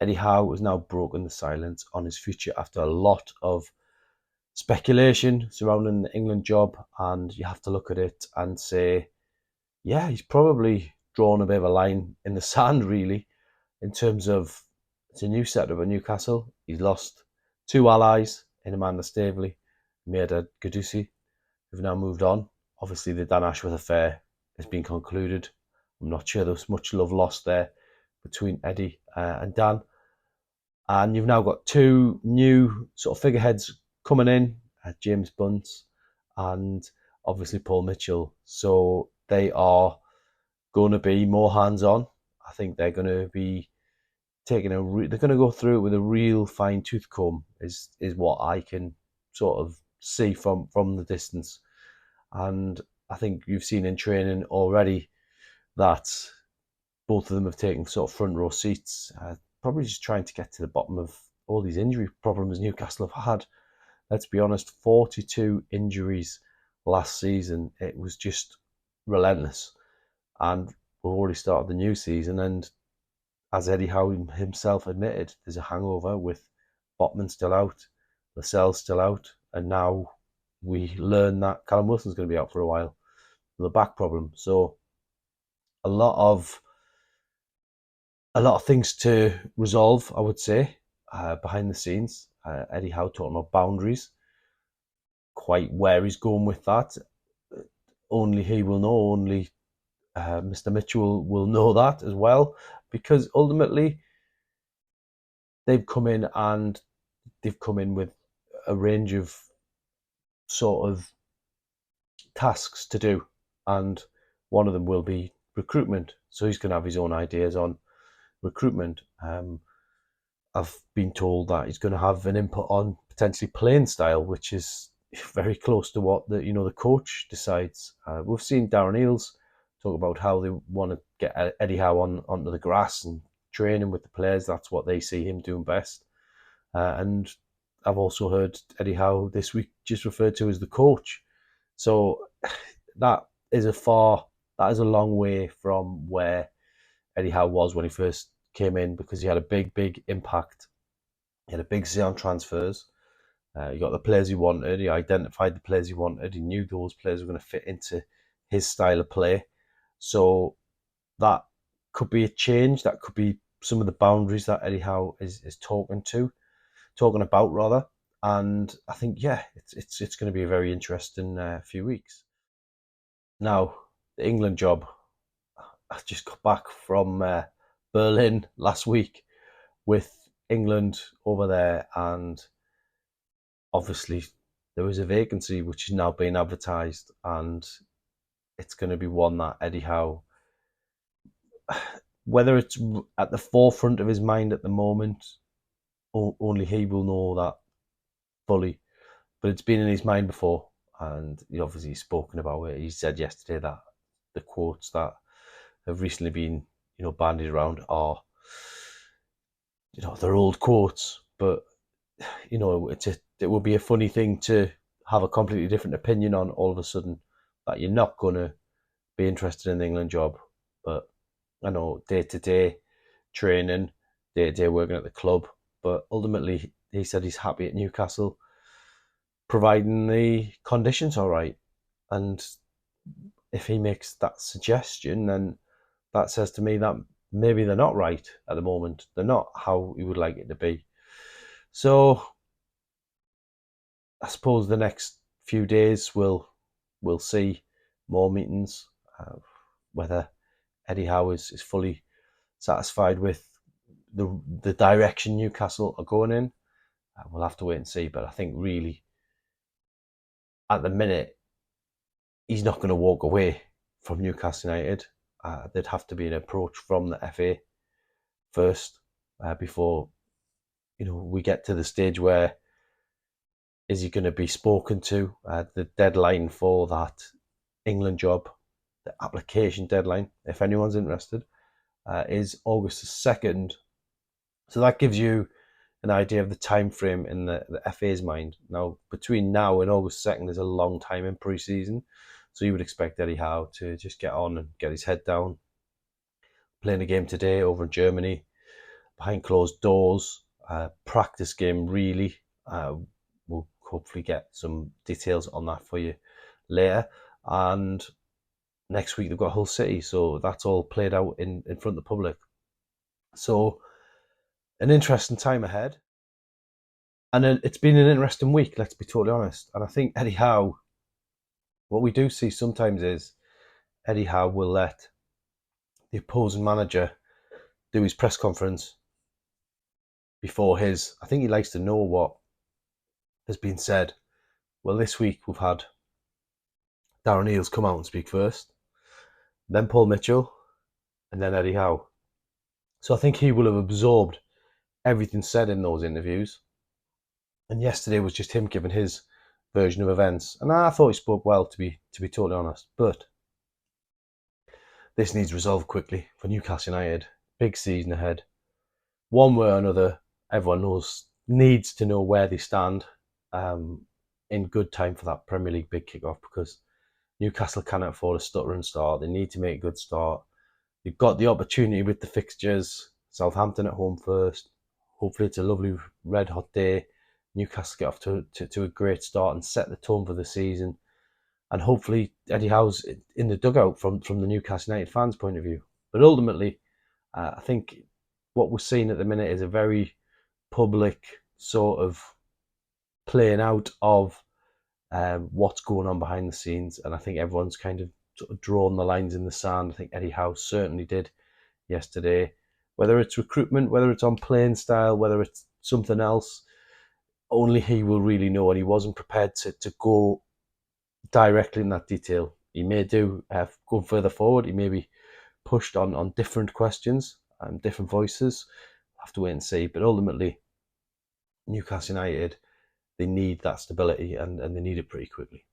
Eddie Howe has now broken the silence on his future after a lot of speculation surrounding the England job, and you have to look at it and say, yeah, he's probably drawn a bit of a line in the sand, really, in terms of it's a new setup at Newcastle. He's lost two allies in Amanda Staveley, Maida Gudusi, who've now moved on. Obviously, the Dan Ashworth affair has been concluded. I'm not sure there was much love lost there between Eddie and Dan. And you've now got two new sort of figureheads coming in, James Bunce and obviously Paul Mitchell. So they are going to be more hands-on. I think they're going to be taking they're going to go through it with a real fine-tooth comb, is what I can sort of see from the distance. And I think you've seen in training already that both of them have taken sort of front row seats, probably just trying to get to the bottom of all these injury problems Newcastle have had. Let's be honest, 42 injuries last season. It was just relentless. And we've already started the new season, and as Eddie Howe himself admitted, there's a hangover with Botman still out, Lascelles still out, and now we learn that Callum Wilson's going to be out for a while with a back problem. So a lot of things to resolve, I would say, behind the scenes. Eddie Howe talking about boundaries, quite where he's going with that. Only he will know, only Mr. Mitchell will know that as well, because ultimately they've come in with a range of sort of tasks to do, and one of them will be recruitment. So he's going to have his own ideas on recruitment. I've been told that he's going to have an input on potentially playing style, which is very close to what the coach decides. We've seen Darren Eales talk about how they want to get Eddie Howe onto the grass and training with the players. That's what they see him doing best. And I've also heard Eddie Howe this week just referred to as the coach. So that is a long way from where Eddie Howe was when he first came in, because he had a big impact. He had a big say on transfers. He got the players he wanted. He identified the players he wanted. He knew those players were going to fit into his style of play. So that could be a change. That could be some of the boundaries that Eddie Howe is talking about. And I think, yeah, it's going to be a very interesting few weeks. Now, the England job. I just got back from Berlin last week with England over there, and obviously there was a vacancy which is now being advertised, and it's going to be one that Eddie Howe, whether it's at the forefront of his mind at the moment, only he will know that fully, but it's been in his mind before, and he obviously spoken about it. He said yesterday that the quotes that have recently been bandied around are they're old quotes, but it would be a funny thing to have a completely different opinion on all of a sudden, that you're not going to be interested in the England job. But I know day-to-day training, day-to-day working at the club, but ultimately he said he's happy at Newcastle, providing the conditions are right. And if he makes that suggestion, then that says to me that maybe they're not right at the moment. They're not how he would like it to be. So I suppose the next few days we'll see more meetings, whether Eddie Howe is fully satisfied with the direction Newcastle are going in. We'll have to wait and see. But I think really at the minute he's not going to walk away from Newcastle United. There'd have to be an approach from the FA first before we get to the stage where is he going to be spoken to. The deadline for that England job, the application deadline, if anyone's interested, is August the 2nd. So that gives you an idea of the time frame in the FA's mind. Now, between now and August 2nd, there's a long time in pre-season. So you would expect Eddie Howe to just get on and get his head down. Playing a game today over in Germany, behind closed doors, practice game really. We'll hopefully get some details on that for you later. And next week they've got Hull City, so that's all played out in front of the public. So an interesting time ahead. And it's been an interesting week, let's be totally honest. And I think Eddie Howe, what we do see sometimes is Eddie Howe will let the opposing manager do his press conference before his. I think he likes to know what has been said. Well, this week we've had Darren Eales come out and speak first, then Paul Mitchell, and then Eddie Howe. So I think he will have absorbed everything said in those interviews. And yesterday was just him giving his version of events. And I thought he spoke well, to be totally honest. But this needs resolved quickly for Newcastle United. Big season ahead. One way or another, everyone needs to know where they stand in good time for that Premier League big kick-off, because Newcastle cannot afford a stuttering start. They need to make a good start. You've got the opportunity with the fixtures. Southampton at home first. Hopefully it's a lovely red hot day. Newcastle get off to a great start and set the tone for the season. And hopefully Eddie Howe's in the dugout from the Newcastle United fans' point of view. But ultimately, I think what we're seeing at the minute is a very public sort of playing out of what's going on behind the scenes. And I think everyone's kind of sort of drawn the lines in the sand. I think Eddie Howe certainly did yesterday. Whether it's recruitment, whether it's on playing style, whether it's something else, only he will really know, and he wasn't prepared to go directly in that detail. He may do go further forward. He may be pushed on different questions and different voices. We'll have to wait and see. But ultimately, Newcastle United, they need that stability, and they need it pretty quickly.